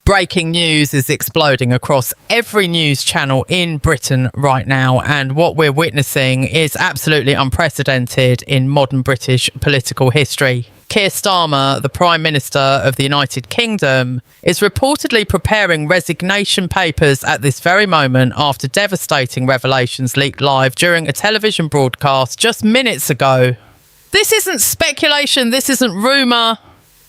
Breaking news is exploding across every news channel in Britain right now, and what we're witnessing is absolutely unprecedented in modern British political history. Keir Starmer, the Prime Minister of the United Kingdom, is reportedly preparing resignation papers at this very moment after devastating revelations leaked live during a television broadcast just minutes ago. This isn't speculation, this isn't rumour.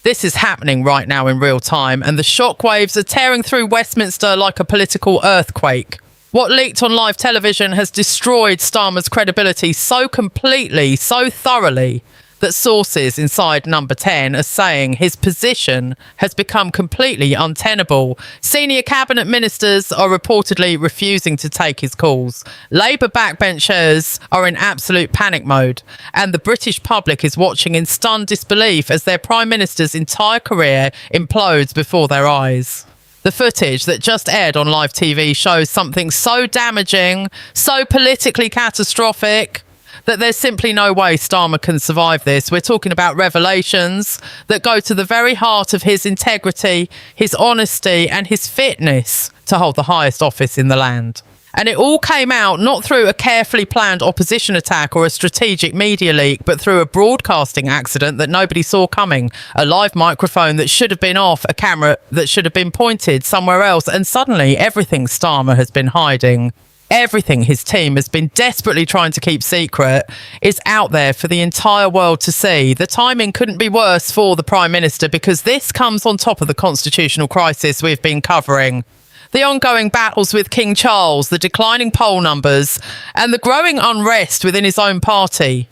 This is happening right now in real time, and the shockwaves are tearing through Westminster like a political earthquake. What leaked on live television has destroyed Starmer's credibility so completely, so thoroughly, that sources inside Number 10 are saying his position has become completely untenable. Senior cabinet ministers are reportedly refusing to take his calls. Labour backbenchers are in absolute panic mode, and the British public is watching in stunned disbelief as their Prime Minister's entire career implodes before their eyes. The footage that just aired on live TV shows something so damaging, so politically catastrophic, that there's simply no way Starmer can survive this. We're talking about revelations that go to the very heart of his integrity, his honesty, and his fitness to hold the highest office in the land. And it all came out not through a carefully planned opposition attack or a strategic media leak, but through a broadcasting accident that nobody saw coming. A live microphone that should have been off, a camera that should have been pointed somewhere else, and suddenly everything Starmer has been hiding, everything his team has been desperately trying to keep secret, is out there for the entire world to see. The timing couldn't be worse for the Prime Minister, because this comes on top of the constitutional crisis we've been covering. The ongoing battles with King Charles, the declining poll numbers, and the growing unrest within his own party.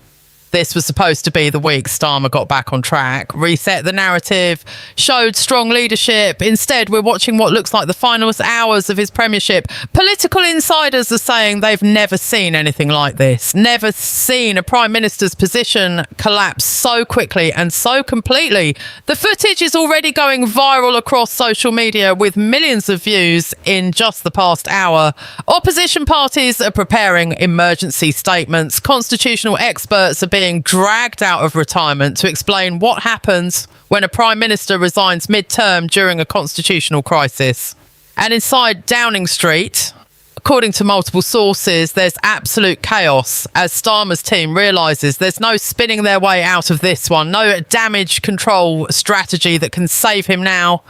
This was supposed to be the week Starmer got back on track, reset the narrative, showed strong leadership. Instead, we're watching what looks like the final hours of his premiership. Political insiders are saying they've never seen anything like this, never seen a Prime Minister's position collapse so quickly and so completely. The footage is already going viral across social media with millions of views in just the past hour. Opposition parties are preparing emergency statements. Constitutional experts are being dragged out of retirement to explain what happens when a Prime Minister resigns mid-term during a constitutional crisis. And inside Downing Street, according to multiple sources, there's absolute chaos as Starmer's team realises there's no spinning their way out of this one, no damage control strategy that can save him now.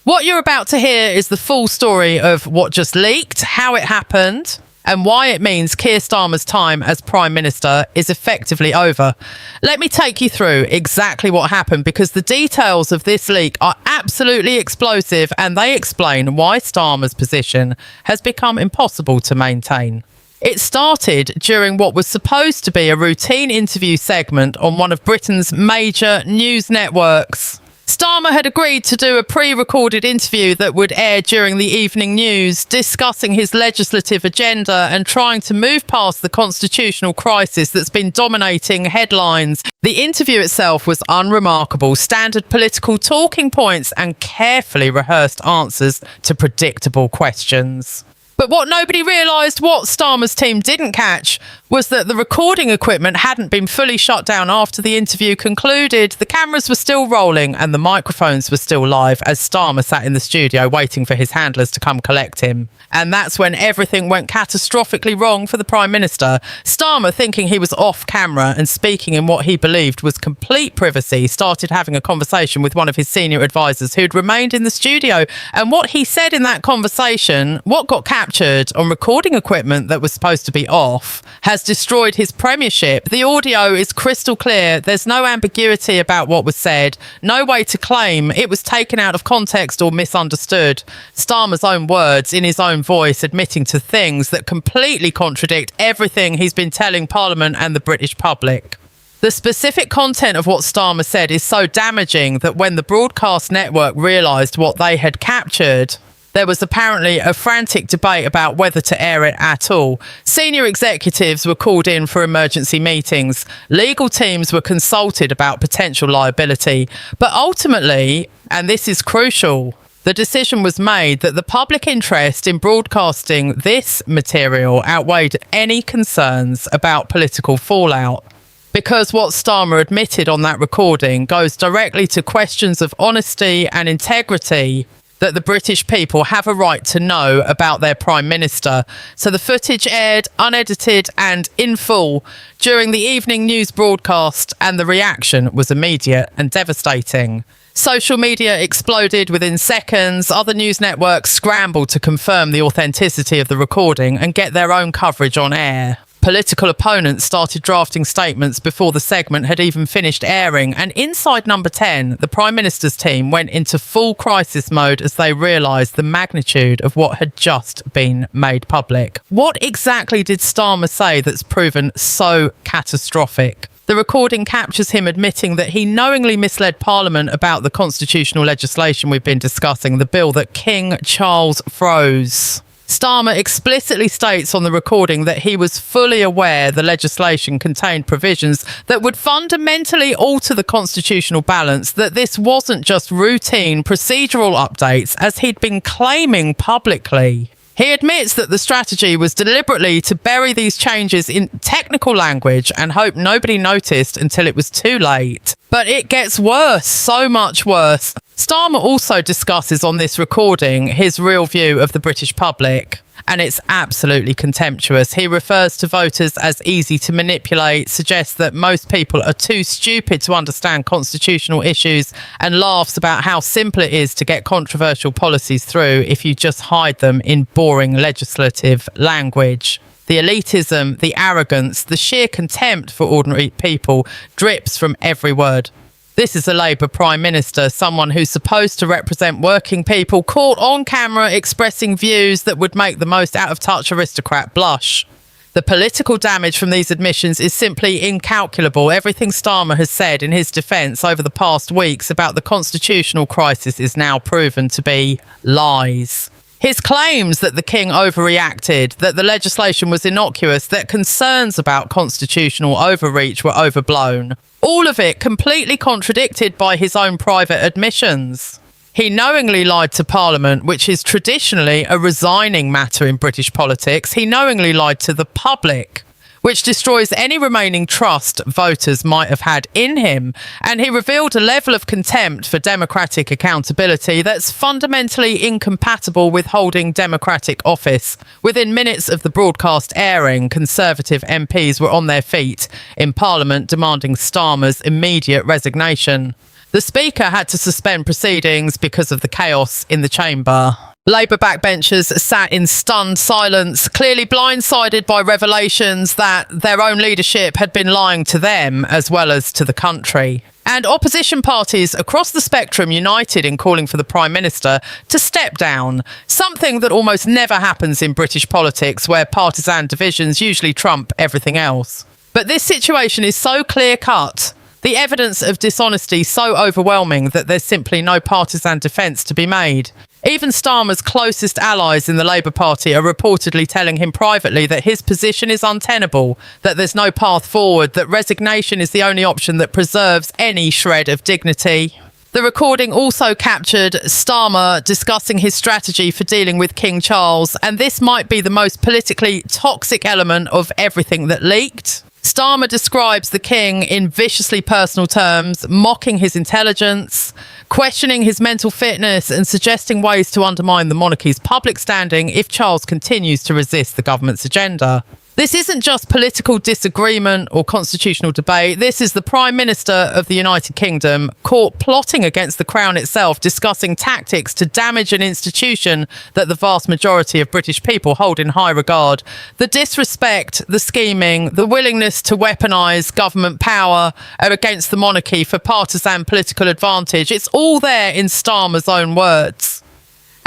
What you're about to hear is the full story of what just leaked, how it happened, and why it means Keir Starmer's time as Prime Minister is effectively over. Let me take you through exactly what happened, because the details of this leak are absolutely explosive, and they explain why Starmer's position has become impossible to maintain. It started during what was supposed to be a routine interview segment on one of Britain's major news networks. Starmer had agreed to do a pre-recorded interview that would air during the evening news, discussing his legislative agenda and trying to move past the constitutional crisis that's been dominating headlines. The interview itself was unremarkable, standard political talking points and carefully rehearsed answers to predictable questions. But what nobody realised, what Starmer's team didn't catch, was that the recording equipment hadn't been fully shut down after the interview concluded. The cameras were still rolling and the microphones were still live as Starmer sat in the studio waiting for his handlers to come collect him. And that's when everything went catastrophically wrong for the Prime Minister. Starmer, thinking he was off camera and speaking in what he believed was complete privacy, started having a conversation with one of his senior advisors who'd remained in the studio. And what he said in that conversation, what got captured on recording equipment that was supposed to be off, has destroyed his premiership. The audio is crystal clear. There's no ambiguity about what was said. No way to claim it was taken out of context or misunderstood. Starmer's own words in his own voice admitting to things that completely contradict everything he's been telling Parliament and the British public. The specific content of what Starmer said is so damaging that when the broadcast network realised what they had captured, there was apparently a frantic debate about whether to air it at all. Senior executives were called in for emergency meetings. Legal teams were consulted about potential liability. But ultimately, and this is crucial, the decision was made that the public interest in broadcasting this material outweighed any concerns about political fallout. Because what Starmer admitted on that recording goes directly to questions of honesty and integrity that the British people have a right to know about their Prime Minister. So the footage aired unedited and in full during the evening news broadcast, and the reaction was immediate and devastating. Social media exploded within seconds. Other news networks scrambled to confirm the authenticity of the recording and get their own coverage on air. Political opponents started drafting statements before the segment had even finished airing, and inside Number 10, the Prime Minister's team went into full crisis mode as they realised the magnitude of what had just been made public. What exactly did Starmer say that's proven so catastrophic? The recording captures him admitting that he knowingly misled Parliament about the constitutional legislation we've been discussing, the bill that King Charles froze. Starmer explicitly states on the recording that he was fully aware the legislation contained provisions that would fundamentally alter the constitutional balance, that this wasn't just routine procedural updates as he'd been claiming publicly. He admits that the strategy was deliberately to bury these changes in technical language and hope nobody noticed until it was too late. But it gets worse, so much worse. Starmer also discusses on this recording his real view of the British public, and it's absolutely contemptuous. He refers to voters as easy to manipulate, suggests that most people are too stupid to understand constitutional issues, and laughs about how simple it is to get controversial policies through if you just hide them in boring legislative language. The elitism, the arrogance, the sheer contempt for ordinary people drips from every word. This is a Labour Prime Minister, someone who's supposed to represent working people, caught on camera expressing views that would make the most out-of-touch aristocrat blush. The political damage from these admissions is simply incalculable. Everything Starmer has said in his defence over the past weeks about the constitutional crisis is now proven to be lies. His claims that the King overreacted, that the legislation was innocuous, that concerns about constitutional overreach were overblown. All of it completely contradicted by his own private admissions. He knowingly lied to Parliament, which is traditionally a resigning matter in British politics. He knowingly lied to the public, which destroys any remaining trust voters might have had in him. And he revealed a level of contempt for democratic accountability that's fundamentally incompatible with holding democratic office. Within minutes of the broadcast airing, Conservative MPs were on their feet in Parliament demanding Starmer's immediate resignation. The Speaker had to suspend proceedings because of the chaos in the chamber. Labour backbenchers sat in stunned silence, clearly blindsided by revelations that their own leadership had been lying to them as well as to the country. And opposition parties across the spectrum united in calling for the Prime Minister to step down, something that almost never happens in British politics, where partisan divisions usually trump everything else. But this situation is so clear-cut, the evidence of dishonesty so overwhelming, that there's simply no partisan defence to be made. Even Starmer's closest allies in the Labour Party are reportedly telling him privately that his position is untenable, that there's no path forward, that resignation is the only option that preserves any shred of dignity. The recording also captured Starmer discussing his strategy for dealing with King Charles, and this might be the most politically toxic element of everything that leaked. Starmer describes the king in viciously personal terms, mocking his intelligence, questioning his mental fitness, and suggesting ways to undermine the monarchy's public standing if Charles continues to resist the government's agenda. This isn't just political disagreement or constitutional debate. This is the Prime Minister of the United Kingdom caught plotting against the Crown itself, discussing tactics to damage an institution that the vast majority of British people hold in high regard. The disrespect, the scheming, the willingness to weaponise government power against the monarchy for partisan political advantage, it's all there in Starmer's own words.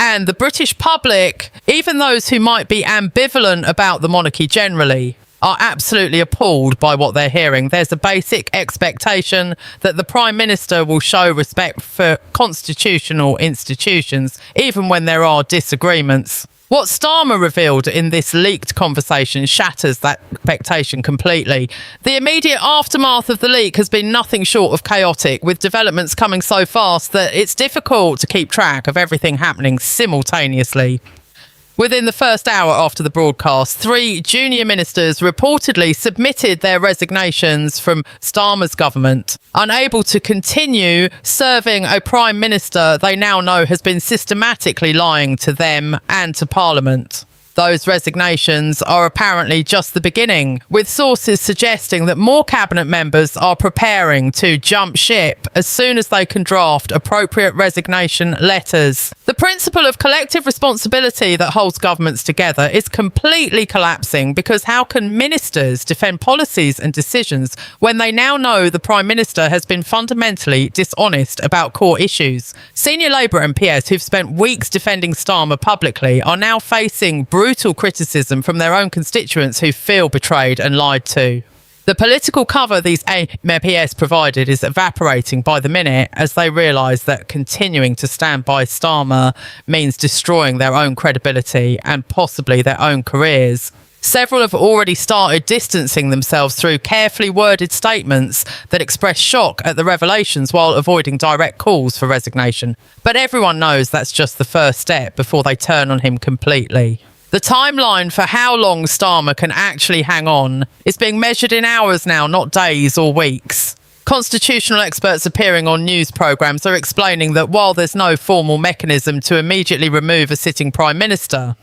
And the British public, even those who might be ambivalent about the monarchy generally, are absolutely appalled by what they're hearing. There's a basic expectation that the Prime Minister will show respect for constitutional institutions, even when there are disagreements. What Starmer revealed in this leaked conversation shatters that expectation completely. The immediate aftermath of the leak has been nothing short of chaotic, with developments coming so fast that it's difficult to keep track of everything happening simultaneously. Within the first hour after the broadcast, 3 junior ministers reportedly submitted their resignations from Starmer's government, unable to continue serving a prime minister they now know has been systematically lying to them and to Parliament. Those resignations are apparently just the beginning, with sources suggesting that more cabinet members are preparing to jump ship as soon as they can draft appropriate resignation letters. The principle of collective responsibility that holds governments together is completely collapsing, because how can ministers defend policies and decisions when they now know the Prime Minister has been fundamentally dishonest about core issues? Senior Labour MPs who've spent weeks defending Starmer publicly are now facing brutal criticism from their own constituents who feel betrayed and lied to. The political cover these MPs provided is evaporating by the minute as they realise that continuing to stand by Starmer means destroying their own credibility and possibly their own careers. Several have already started distancing themselves through carefully worded statements that express shock at the revelations while avoiding direct calls for resignation. But everyone knows that's just the first step before they turn on him completely. The timeline for how long Starmer can actually hang on is being measured in hours now, not days or weeks. Constitutional experts appearing on news programmes are explaining that while there's no formal mechanism to immediately remove a sitting Prime Minister,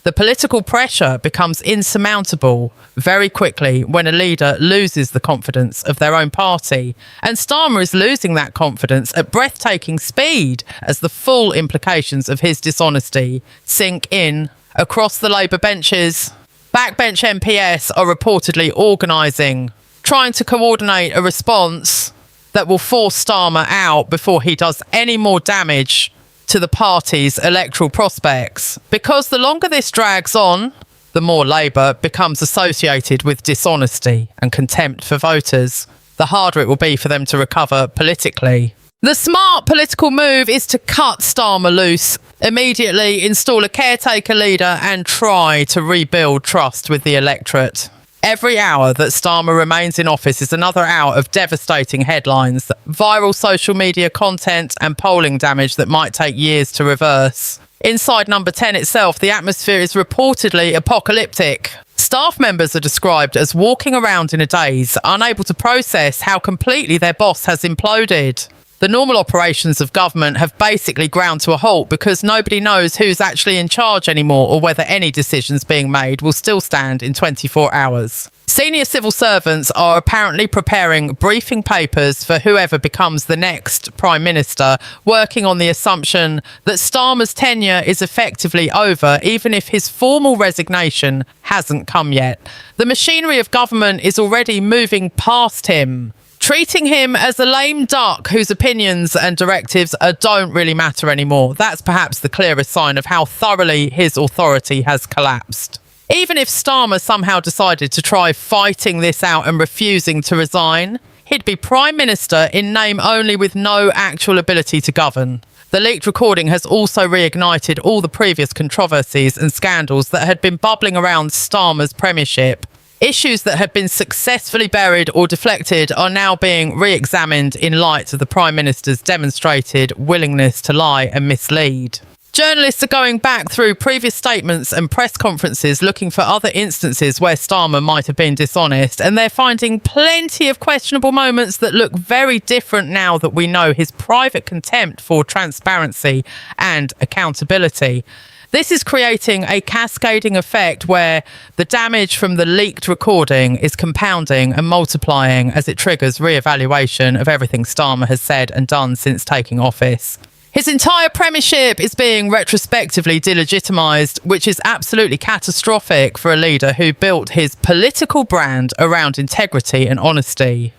the political pressure becomes insurmountable very quickly when a leader loses the confidence of their own party. And Starmer is losing that confidence at breathtaking speed as the full implications of his dishonesty sink in. Across the Labour benches, backbench MPs are reportedly organising, trying to coordinate a response that will force Starmer out before he does any more damage to the party's electoral prospects. Because the longer this drags on, the more Labour becomes associated with dishonesty and contempt for voters, the harder it will be for them to recover politically. The smart political move is to cut Starmer loose, immediately install a caretaker leader and try to rebuild trust with the electorate. Every hour that Starmer remains in office is another hour of devastating headlines, viral social media content and polling damage that might take years to reverse. Inside Number 10 itself, the atmosphere is reportedly apocalyptic. Staff members are described as walking around in a daze, unable to process how completely their boss has imploded. The normal operations of government have basically ground to a halt because nobody knows who's actually in charge anymore or whether any decisions being made will still stand in 24 hours. Senior civil servants are apparently preparing briefing papers for whoever becomes the next Prime Minister, working on the assumption that Starmer's tenure is effectively over, even if his formal resignation hasn't come yet. The machinery of government is already moving past him, treating him as a lame duck whose opinions and directives don't really matter anymore. That's perhaps the clearest sign of how thoroughly his authority has collapsed. Even if Starmer somehow decided to try fighting this out and refusing to resign, he'd be Prime Minister in name only with no actual ability to govern. The leaked recording has also reignited all the previous controversies and scandals that had been bubbling around Starmer's premiership. Issues that had been successfully buried or deflected are now being re-examined in light of the Prime Minister's demonstrated willingness to lie and mislead. Journalists are going back through previous statements and press conferences looking for other instances where Starmer might have been dishonest, and they're finding plenty of questionable moments that look very different now that we know his private contempt for transparency and accountability. This is creating a cascading effect where the damage from the leaked recording is compounding and multiplying as it triggers re-evaluation of everything Starmer has said and done since taking office. His entire premiership is being retrospectively delegitimised, which is absolutely catastrophic for a leader who built his political brand around integrity and honesty.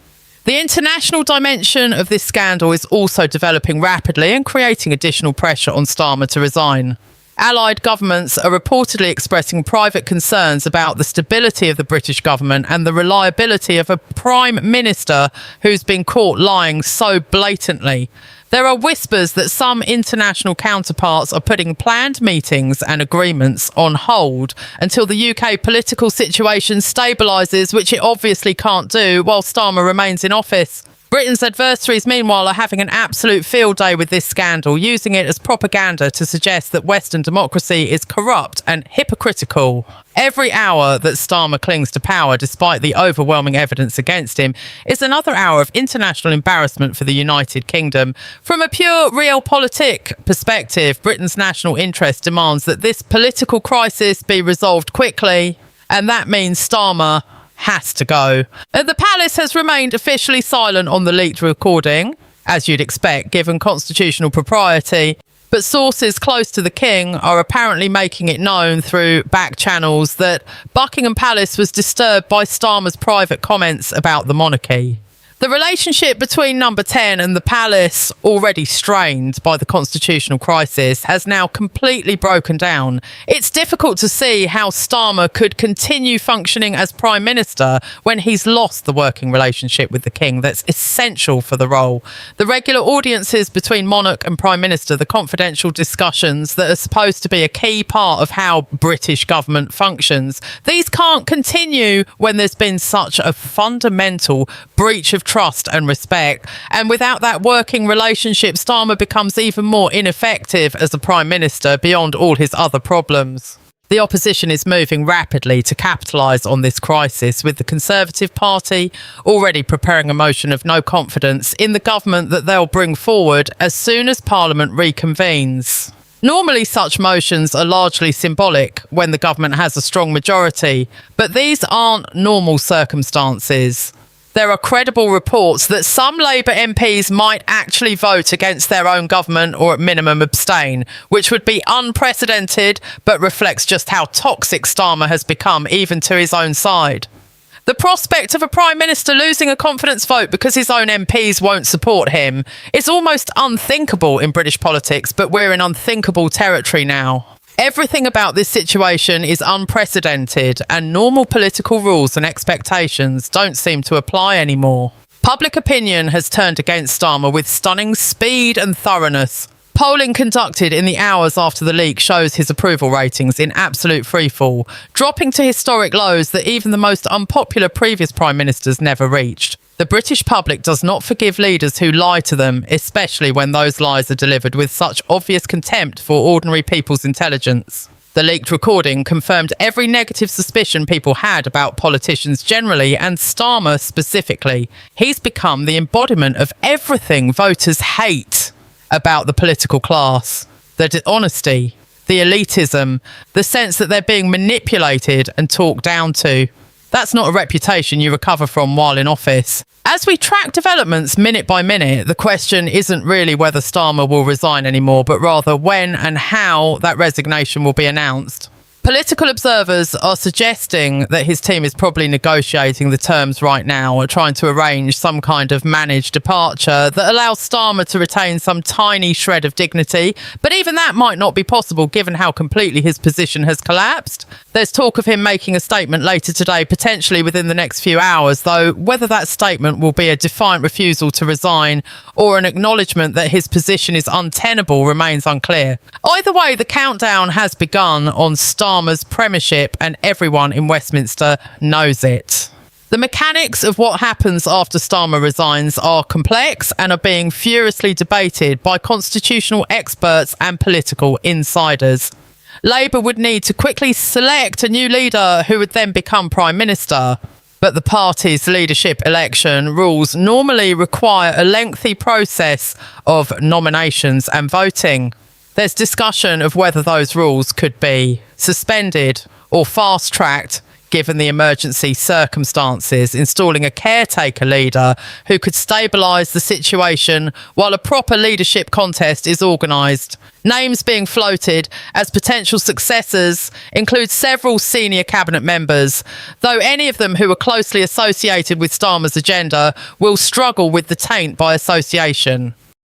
The international dimension of this scandal is also developing rapidly and creating additional pressure on Starmer to resign. Allied governments are reportedly expressing private concerns about the stability of the British government and the reliability of a Prime Minister who's been caught lying so blatantly. There are whispers that some international counterparts are putting planned meetings and agreements on hold until the UK political situation stabilises, which it obviously can't do while Starmer remains in office. Britain's adversaries, meanwhile, are having an absolute field day with this scandal, using it as propaganda to suggest that Western democracy is corrupt and hypocritical. Every hour that Starmer clings to power, despite the overwhelming evidence against him, is another hour of international embarrassment for the United Kingdom. From a pure realpolitik perspective, Britain's national interest demands that this political crisis be resolved quickly, and that means Starmer has to go. The palace has remained officially silent on the leaked recording, as you'd expect given constitutional propriety, but sources close to the king are apparently making it known through back channels that Buckingham Palace was disturbed by Starmer's private comments about the monarchy. The relationship between Number 10 and the palace, already strained by the constitutional crisis, has now completely broken down. It's difficult to see how Starmer could continue functioning as Prime Minister when he's lost the working relationship with the King that's essential for the role. The regular audiences between monarch and Prime Minister, the confidential discussions that are supposed to be a key part of how British government functions, these can't continue when there's been such a fundamental breach of trust and respect. And without that working relationship, Starmer becomes even more ineffective as a Prime Minister beyond all his other problems. The opposition is moving rapidly to capitalise on this crisis, with the Conservative Party already preparing a motion of no confidence in the government that they'll bring forward as soon as Parliament reconvenes. Normally such motions are largely symbolic when the government has a strong majority, but these aren't normal circumstances. There are credible reports that some Labour MPs might actually vote against their own government or at minimum abstain, which would be unprecedented but reflects just how toxic Starmer has become even to his own side. The prospect of a Prime Minister losing a confidence vote because his own MPs won't support him is almost unthinkable in British politics, but we're in unthinkable territory now. Everything about this situation is unprecedented, and normal political rules and expectations don't seem to apply anymore. Public opinion has turned against Starmer with stunning speed and thoroughness. Polling conducted in the hours after the leak shows his approval ratings in absolute freefall, dropping to historic lows that even the most unpopular previous prime ministers never reached. The British public does not forgive leaders who lie to them, especially when those lies are delivered with such obvious contempt for ordinary people's intelligence. The leaked recording confirmed every negative suspicion people had about politicians generally and Starmer specifically. He's become the embodiment of everything voters hate about the political class. The dishonesty, the elitism, the sense that they're being manipulated and talked down to. That's not a reputation you recover from while in office. As we track developments minute by minute, the question isn't really whether Starmer will resign anymore, but rather when and how that resignation will be announced. Political observers are suggesting that his team is probably negotiating the terms right now, or trying to arrange some kind of managed departure that allows Starmer to retain some tiny shred of dignity. But even that might not be possible given how completely his position has collapsed. There's talk of him making a statement later today, potentially within the next few hours, though whether that statement will be a defiant refusal to resign or an acknowledgement that his position is untenable remains unclear. Either way, the countdown has begun on Starmer's premiership, and everyone in Westminster knows it. The mechanics of what happens after Starmer resigns are complex and are being furiously debated by constitutional experts and political insiders. Labour would need to quickly select a new leader who would then become Prime Minister. But the party's leadership election rules normally require a lengthy process of nominations and voting. There's discussion of whether those rules could be suspended or fast-tracked given the emergency circumstances, installing a caretaker leader who could stabilise the situation while a proper leadership contest is organised. Names being floated as potential successors include several senior cabinet members, though any of them who are closely associated with Starmer's agenda will struggle with the taint by association.